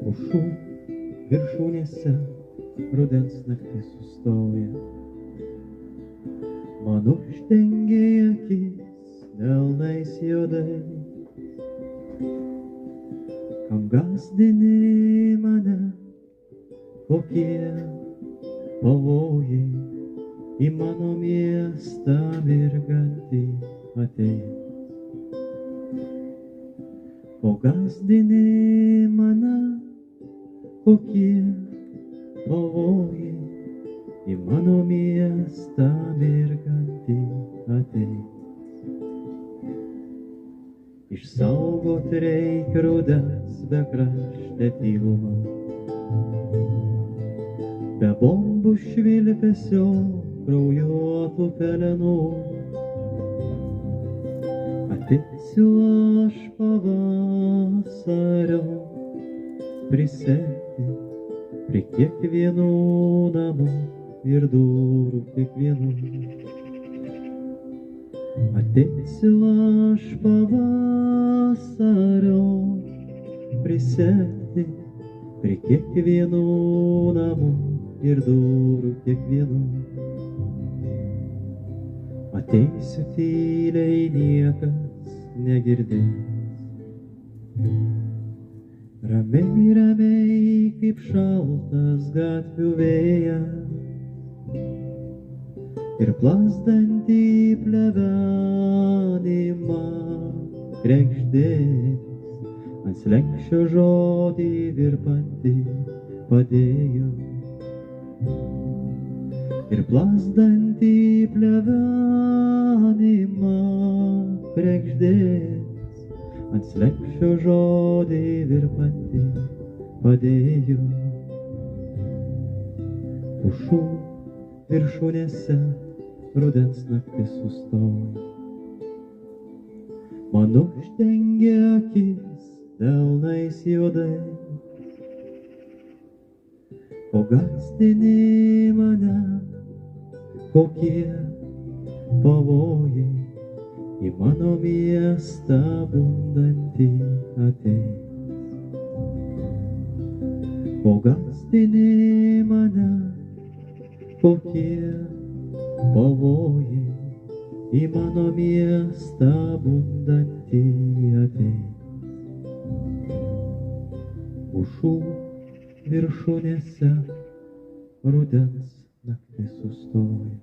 Pušų viršūnėse rudens naktis sustoja. Man uždengė akis delnais juodais. Kam gąsdini mane, kokie pavojai į mano miestą mirgantį ateis. O gąsdini mane, kokie pavojai į mano miestą mirgantį ateis. Išsaugot reik rudens bekraštę tylumą, be bombų švilpesio kraujuotų pelenų. Ateisiu aš pavasario prisegti prie kiekvienų namų ir durų kiekvienų. Ateisiu aš pavasario prisegti prie kiekvienų namų ir durų kiekvienų. Ateisiu tyliai, niekas negirdės. Ramiai, ramiai kaip šaltas gatvių vėjas ir plazdantį plevenimą kregždės ant slenksčio žodį virpantį padėjo. Ir plazdantį plevenimą kregždės ant slenksčio žodį virpantį padėjo. Pušų viršūnėse rudens naktis sustoja. Man uždengė akis delnais juodais. O gąsdini mane, kokie pavojai į mano miestą bundantį ateis. O gąsdini mane, kokie pavojai į mano miestą bundantį ateis. Pušų viršūnėse rudens naktis sustoja.